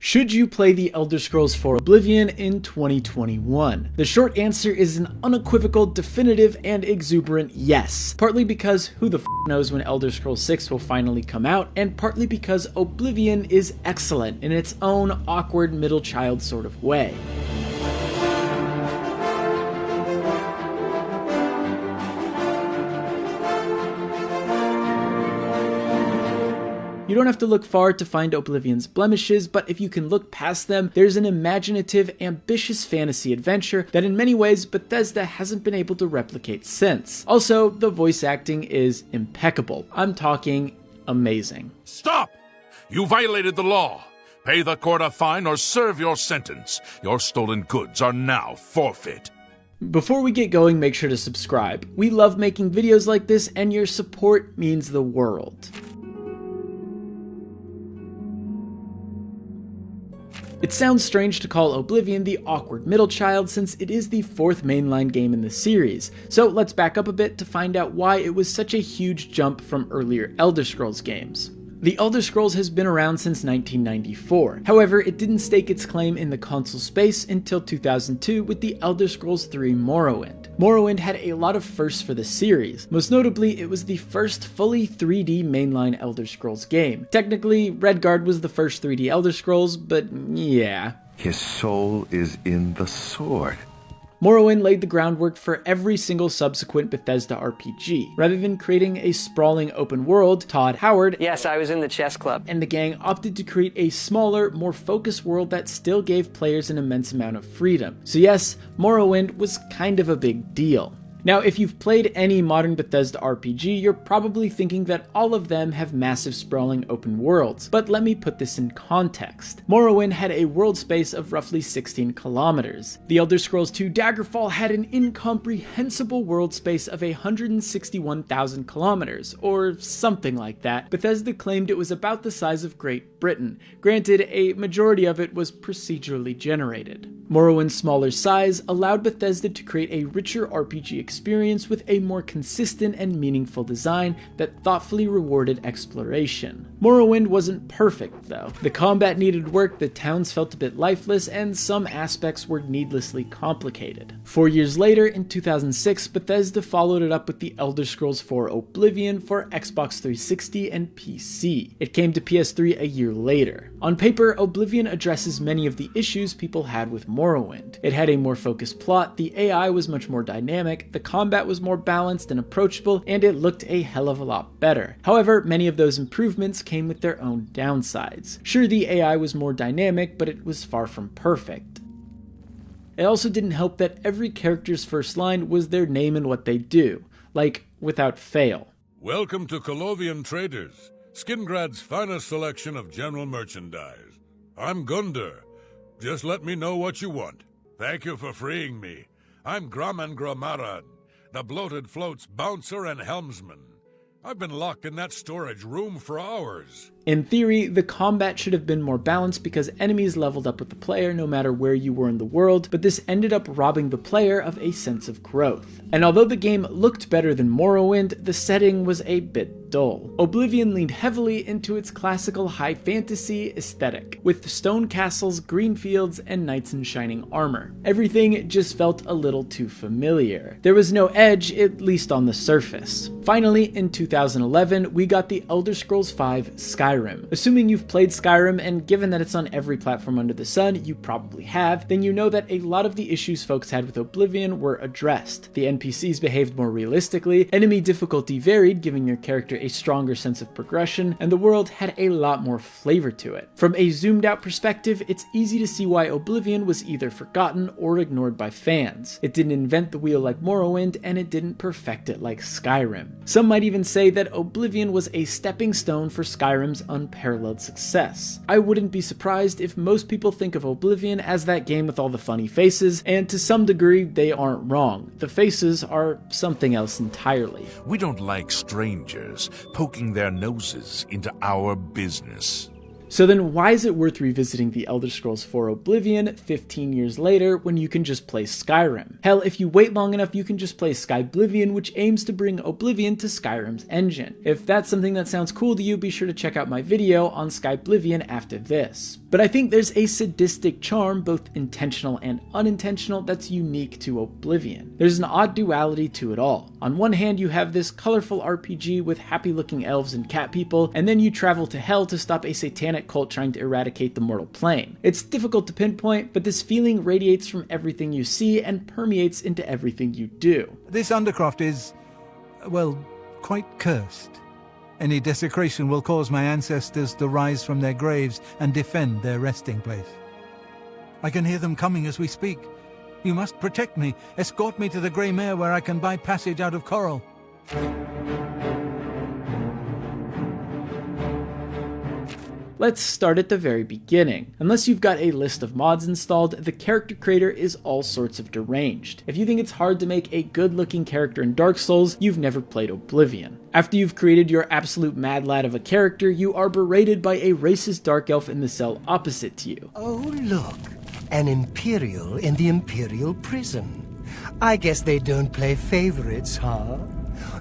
Should you play The Elder Scrolls IV Oblivion in 2021? The short answer is an unequivocal, definitive, and exuberant yes. Partly because who the f knows when Elder Scrolls 6 will finally come out, and partly because Oblivion is excellent in its own awkward middle child sort of way. You don't have to look far to find Oblivion's blemishes, but if you can look past them, there's an imaginative, ambitious fantasy adventure that in many ways Bethesda hasn't been able to replicate since. Also, the voice acting is impeccable. I'm talking amazing. Stop! You violated the law. Pay the court a fine or serve your sentence. Your stolen goods are now forfeit. Before we get going, make sure to subscribe. We love making videos like this, and your support means the world. It sounds strange to call Oblivion the awkward middle child since it is the fourth mainline game in the series, so let's back up a bit to find out why it was such a huge jump from earlier Elder Scrolls games. The Elder Scrolls has been around since 1994, however it didn't stake its claim in the console space until 2002 with the Elder Scrolls III Morrowind. Morrowind had a lot of firsts for the series. Most notably, it was the first fully 3D mainline Elder Scrolls game. Technically, Redguard was the first 3D Elder Scrolls, but yeah. His soul is in the sword. Morrowind laid the groundwork for every single subsequent Bethesda RPG. Rather than creating a sprawling open world, Todd Howard, yes, I was in the chess club, and the gang opted to create a smaller, more focused world that still gave players an immense amount of freedom. So yes, Morrowind was kind of a big deal. Now, if you've played any modern Bethesda RPG, you're probably thinking that all of them have massive sprawling open worlds, but let me put this in context. Morrowind had a world space of roughly 16 kilometers. The Elder Scrolls II Daggerfall had an incomprehensible world space of 161,000 kilometers, or something like that. Bethesda claimed it was about the size of Great Britain. Granted, a majority of it was procedurally generated. Morrowind's smaller size allowed Bethesda to create a richer RPG experience with a more consistent and meaningful design that thoughtfully rewarded exploration. Morrowind wasn't perfect though. The combat needed work, the towns felt a bit lifeless, and some aspects were needlessly complicated. 4 years later, in 2006, Bethesda followed it up with the Elder Scrolls IV Oblivion for Xbox 360 and PC. It came to PS3 a year later. On paper, Oblivion addresses many of the issues people had with Morrowind. It had a more focused plot, the AI was much more dynamic, the combat was more balanced and approachable, and it looked a hell of a lot better. However, many of those improvements came with their own downsides. Sure, the AI was more dynamic, but it was far from perfect. It also didn't help that every character's first line was their name and what they do, like, without fail. Welcome to Colovian Traders, Skingrad's finest selection of general merchandise. I'm Gunder. Just let me know what you want. Thank you for freeing me. I'm Gromman Gromaran, the bloated float's bouncer and helmsman. I've been locked in that storage room for hours. In theory, the combat should have been more balanced because enemies leveled up with the player no matter where you were in the world, but this ended up robbing the player of a sense of growth. And although the game looked better than Morrowind, the setting was a bit dull. Oblivion leaned heavily into its classical high fantasy aesthetic, with stone castles, green fields, and knights in shining armor. Everything just felt a little too familiar. There was no edge, at least on the surface. Finally, in 2011, we got the Elder Scrolls V Skyrim. Assuming you've played Skyrim, and given that it's on every platform under the sun, you probably have, then you know that a lot of the issues folks had with Oblivion were addressed. The NPCs behaved more realistically, enemy difficulty varied, giving your character a stronger sense of progression, and the world had a lot more flavor to it. From a zoomed out perspective, it's easy to see why Oblivion was either forgotten or ignored by fans. It didn't invent the wheel like Morrowind, and it didn't perfect it like Skyrim. Some might even say that Oblivion was a stepping stone for Skyrim's unparalleled success. I wouldn't be surprised if most people think of Oblivion as that game with all the funny faces, and to some degree they aren't wrong. The faces are something else entirely. We don't like strangers poking their noses into our business. So then why is it worth revisiting the Elder Scrolls IV Oblivion 15 years later when you can just play Skyrim? Hell, if you wait long enough, you can just play Skyblivion, which aims to bring Oblivion to Skyrim's engine. If that's something that sounds cool to you, be sure to check out my video on Skyblivion after this. But I think there's a sadistic charm, both intentional and unintentional, that's unique to Oblivion. There's an odd duality to it all. On one hand, you have this colorful RPG with happy-looking elves and cat people, and then you travel to hell to stop a satanic cult trying to eradicate the mortal plane. It's difficult to pinpoint, but this feeling radiates from everything you see and permeates into everything you do. This Undercroft is, well, quite cursed. Any desecration will cause my ancestors to rise from their graves and defend their resting place. I can hear them coming as we speak. You must protect me. Escort me to the Grey Mare where I can buy passage out of Coral. Let's start at the very beginning. Unless you've got a list of mods installed, the character creator is all sorts of deranged. If you think it's hard to make a good-looking character in Dark Souls, you've never played Oblivion. After you've created your absolute mad lad of a character, you are berated by a racist dark elf in the cell opposite to you. Oh, look. An Imperial in the Imperial prison. I guess they don't play favorites, huh?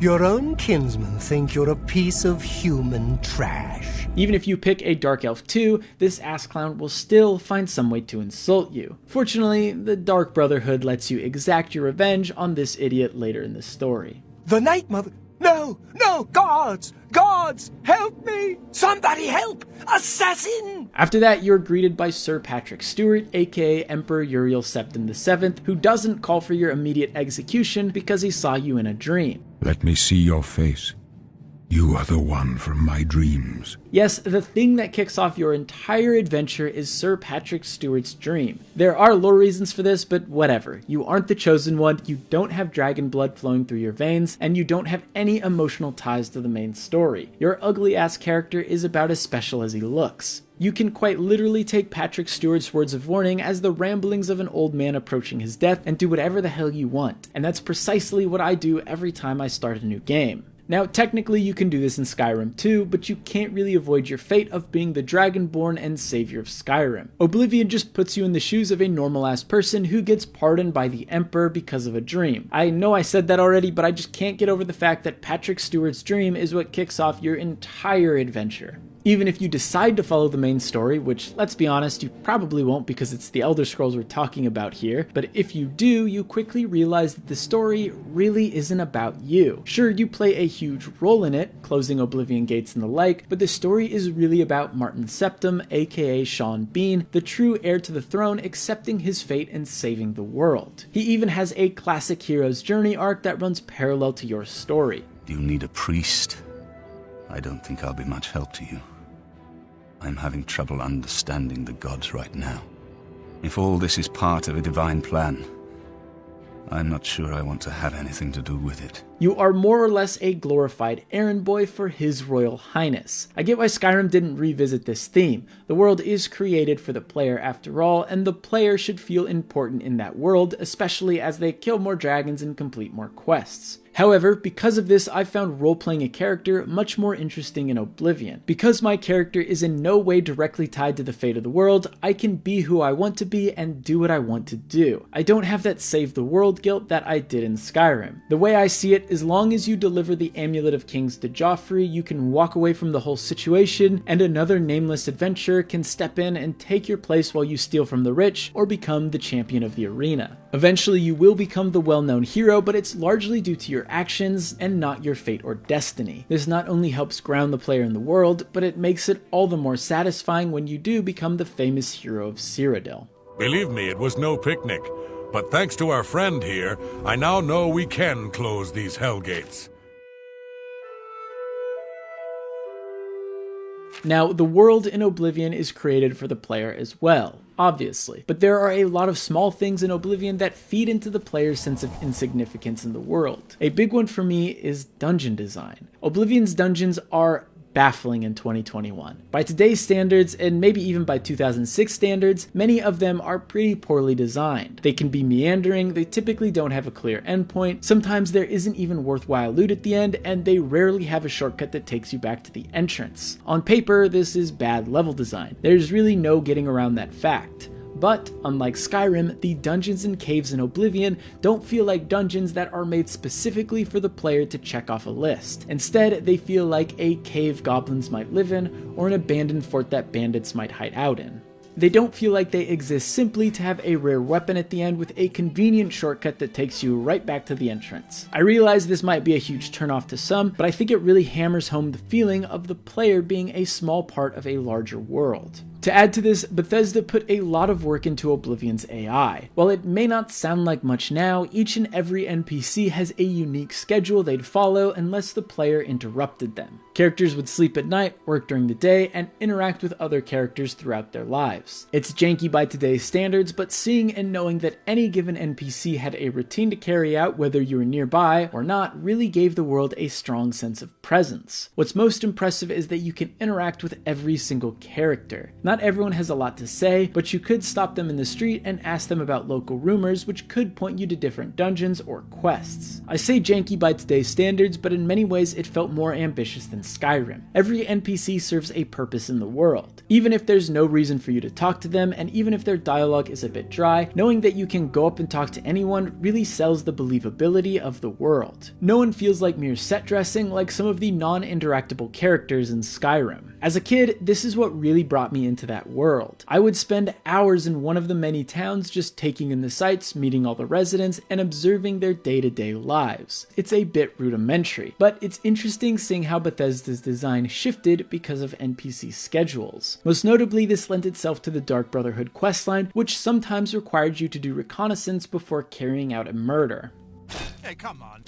Your own kinsmen think you're a piece of human trash. Even if you pick a Dark Elf too, this ass clown will still find some way to insult you. Fortunately, the Dark Brotherhood lets you exact your revenge on this idiot later in the story. The Night Mother... No! Guards! Guards! Help me! Somebody help! Assassin! After that, you're greeted by Sir Patrick Stewart, aka Emperor Uriel Septim VII, who doesn't call for your immediate execution because he saw you in a dream. Let me see your face. You are the one from my dreams. Yes, the thing that kicks off your entire adventure is Sir Patrick Stewart's dream. There are lore reasons for this, but whatever. You aren't the chosen one, you don't have dragon blood flowing through your veins, and you don't have any emotional ties to the main story. Your ugly-ass character is about as special as he looks. You can quite literally take Patrick Stewart's words of warning as the ramblings of an old man approaching his death and do whatever the hell you want. And that's precisely what I do every time I start a new game. Now, technically you can do this in Skyrim too, but you can't really avoid your fate of being the Dragonborn and savior of Skyrim. Oblivion just puts you in the shoes of a normal-ass person who gets pardoned by the Emperor because of a dream. I know I said that already, but I just can't get over the fact that Patrick Stewart's dream is what kicks off your entire adventure. Even if you decide to follow the main story, which, let's be honest, you probably won't because it's the Elder Scrolls we're talking about here, but if you do, you quickly realize that the story really isn't about you. Sure, you play a huge role in it, closing Oblivion gates and the like, but the story is really about Martin Septim, aka Sean Bean, the true heir to the throne, accepting his fate and saving the world. He even has a classic hero's journey arc that runs parallel to your story. You need a priest? I don't think I'll be much help to you. I'm having trouble understanding the gods right now. If all this is part of a divine plan, I'm not sure I want to have anything to do with it. You are more or less a glorified errand boy for His Royal Highness. I get why Skyrim didn't revisit this theme. The world is created for the player after all, and the player should feel important in that world, especially as they kill more dragons and complete more quests. However, because of this, I found role-playing a character much more interesting in Oblivion. Because my character is in no way directly tied to the fate of the world, I can be who I want to be and do what I want to do. I don't have that save the world guilt that I did in Skyrim. The way I see it, as long as you deliver the Amulet of Kings to Joffrey, you can walk away from the whole situation, and another nameless adventurer can step in and take your place while you steal from the rich, or become the champion of the arena. Eventually, you will become the well-known hero, but it's largely due to your actions and not your fate or destiny. This not only helps ground the player in the world, but it makes it all the more satisfying when you do become the famous hero of Cyrodiil. Believe me, it was no picnic. But thanks to our friend here, I now know we can close these hell gates. Now, the world in Oblivion is created for the player as well, obviously, but there are a lot of small things in Oblivion that feed into the player's sense of insignificance in the world. A big one for me is dungeon design. Oblivion's dungeons are baffling in 2021. By today's standards, and maybe even by 2006 standards, many of them are pretty poorly designed. They can be meandering, they typically don't have a clear endpoint, sometimes there isn't even worthwhile loot at the end, and they rarely have a shortcut that takes you back to the entrance. On paper, this is bad level design. There's really no getting around that fact. But, unlike Skyrim, the dungeons and caves in Oblivion don't feel like dungeons that are made specifically for the player to check off a list. Instead, they feel like a cave goblins might live in, or an abandoned fort that bandits might hide out in. They don't feel like they exist simply to have a rare weapon at the end with a convenient shortcut that takes you right back to the entrance. I realize this might be a huge turnoff to some, but I think it really hammers home the feeling of the player being a small part of a larger world. To add to this, Bethesda put a lot of work into Oblivion's AI. While it may not sound like much now, each and every NPC has a unique schedule they'd follow unless the player interrupted them. Characters would sleep at night, work during the day, and interact with other characters throughout their lives. It's janky by today's standards, but seeing and knowing that any given NPC had a routine to carry out whether you were nearby or not really gave the world a strong sense of presence. What's most impressive is that you can interact with every single character. Not everyone has a lot to say, but you could stop them in the street and ask them about local rumors, which could point you to different dungeons or quests. I say janky by today's standards, but in many ways it felt more ambitious than Skyrim. Every NPC serves a purpose in the world. Even if there's no reason for you to talk to them, and even if their dialogue is a bit dry, knowing that you can go up and talk to anyone really sells the believability of the world. No one feels like mere set dressing like some of the non-interactable characters in Skyrim. As a kid, this is what really brought me into that world. I would spend hours in one of the many towns just taking in the sights, meeting all the residents, and observing their day-to-day lives. It's a bit rudimentary, but it's interesting seeing how Bethesda's design shifted because of NPC schedules. Most notably, this lent itself to the Dark Brotherhood questline, which sometimes required you to do reconnaissance before carrying out a murder. Hey, come on.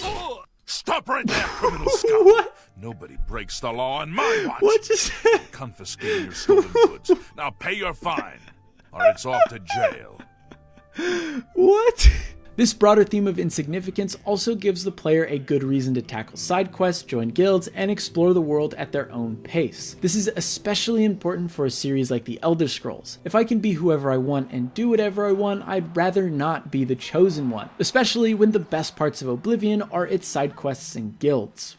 Stop right there, criminal scum. What? Nobody breaks the law on my watch. What just happened? Confiscating your stolen goods. Now pay your fine, or it's off to jail. What? This broader theme of insignificance also gives the player a good reason to tackle side quests, join guilds, and explore the world at their own pace. This is especially important for a series like The Elder Scrolls. If I can be whoever I want and do whatever I want, I'd rather not be the chosen one, especially when the best parts of Oblivion are its side quests and guilds.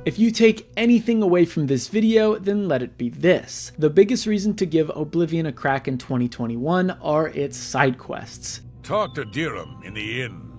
If you take anything away from this video, then let it be this. The biggest reason to give Oblivion a crack in 2021 are its side quests. Talk to Dirham in the inn.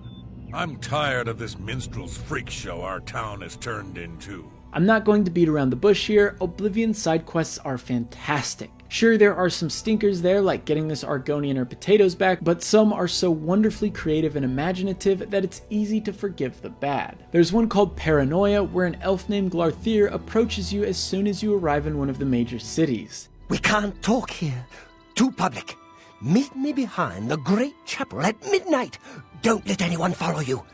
I'm tired of this minstrel's freak show our town has turned into. I'm not going to beat around the bush here. Oblivion's side quests are fantastic. Sure, there are some stinkers there, like getting this Argonian or potatoes back, but some are so wonderfully creative and imaginative that it's easy to forgive the bad. There's one called Paranoia, where an elf named Glarthir approaches you as soon as you arrive in one of the major cities. We can't talk here. Too public. Meet me behind the great chapel at midnight. Don't let anyone follow you.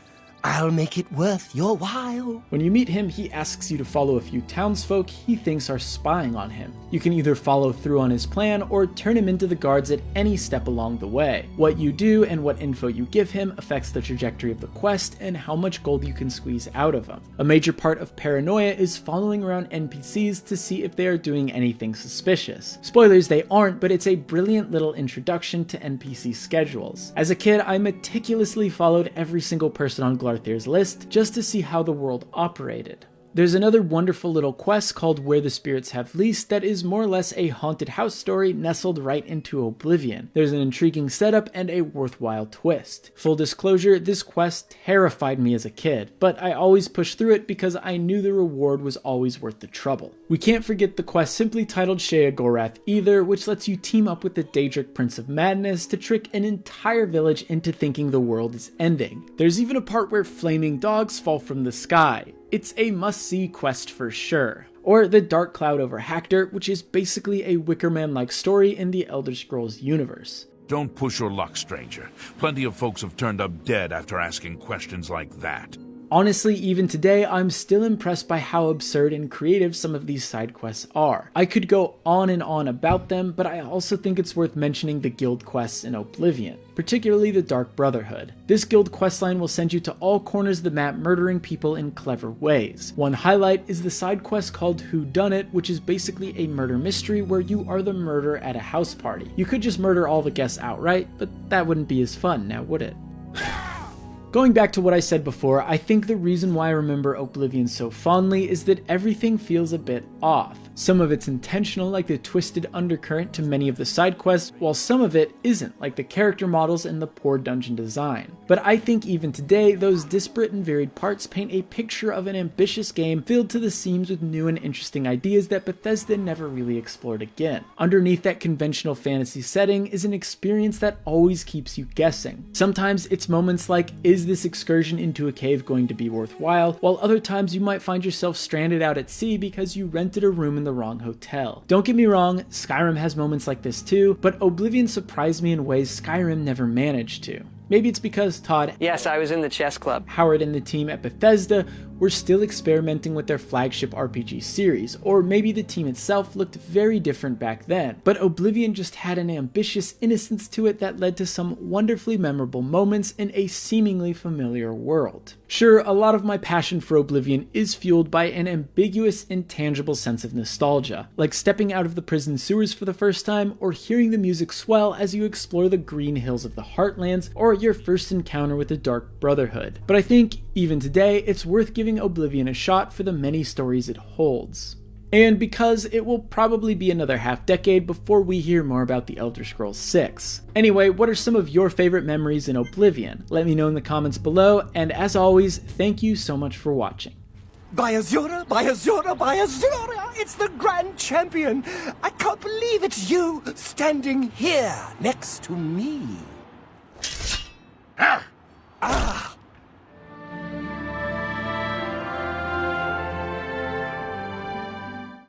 I'll make it worth your while. When you meet him, he asks you to follow a few townsfolk he thinks are spying on him. You can either follow through on his plan or turn him into the guards at any step along the way. What you do and what info you give him affects the trajectory of the quest and how much gold you can squeeze out of him. A major part of Paranoia is following around NPCs to see if they are doing anything suspicious. Spoilers, they aren't, but it's a brilliant little introduction to NPC schedules. As a kid, I meticulously followed every single person on Glarthir's list just to see how the world operated. There's another wonderful little quest called Where the Spirits Have Leased that is more or less a haunted house story nestled right into Oblivion. There's an intriguing setup and a worthwhile twist. Full disclosure, this quest terrified me as a kid, but I always pushed through it because I knew the reward was always worth the trouble. We can't forget the quest simply titled Sheogorath either, which lets you team up with the Daedric Prince of Madness to trick an entire village into thinking the world is ending. There's even a part where flaming dogs fall from the sky. It's a must-see quest for sure. Or the Dark Cloud over Hactor, which is basically a Wicker Man-like story in the Elder Scrolls universe. Don't push your luck, stranger. Plenty of folks have turned up dead after asking questions like that. Honestly, even today, I'm still impressed by how absurd and creative some of these side quests are. I could go on and on about them, but I also think it's worth mentioning the guild quests in Oblivion, particularly the Dark Brotherhood. This guild questline will send you to all corners of the map murdering people in clever ways. One highlight is the side quest called Whodunit, which is basically a murder mystery where you are the murderer at a house party. You could just murder all the guests outright, but that wouldn't be as fun, now would it? Going back to what I said before, I think the reason why I remember Oblivion so fondly is that everything feels a bit off. Some of it's intentional, like the twisted undercurrent to many of the side quests, while some of it isn't, like the character models and the poor dungeon design. But I think even today, those disparate and varied parts paint a picture of an ambitious game filled to the seams with new and interesting ideas that Bethesda never really explored again. Underneath that conventional fantasy setting is an experience that always keeps you guessing. Sometimes it's moments like, is this excursion into a cave going to be worthwhile? While other times you might find yourself stranded out at sea because you rented a room in the wrong hotel. Don't get me wrong, Skyrim has moments like this too, but Oblivion surprised me in ways Skyrim never managed to. Maybe it's because Todd, yes, I was in the chess club, Howard and the team at Bethesda were still experimenting with their flagship RPG series, or maybe the team itself looked very different back then. But Oblivion just had an ambitious innocence to it that led to some wonderfully memorable moments in a seemingly familiar world. Sure, a lot of my passion for Oblivion is fueled by an ambiguous, intangible sense of nostalgia, like stepping out of the prison sewers for the first time, or hearing the music swell as you explore the green hills of the Heartlands, or your first encounter with the Dark Brotherhood. But I think, even today, it's worth giving Oblivion a shot for the many stories it holds. And because it will probably be another half-decade before we hear more about the Elder Scrolls 6. Anyway, what are some of your favorite memories in Oblivion? Let me know in the comments below, and as always, thank you so much for watching. By Azura, by Azura, by Azura! It's the Grand Champion! I can't believe it's you standing here next to me.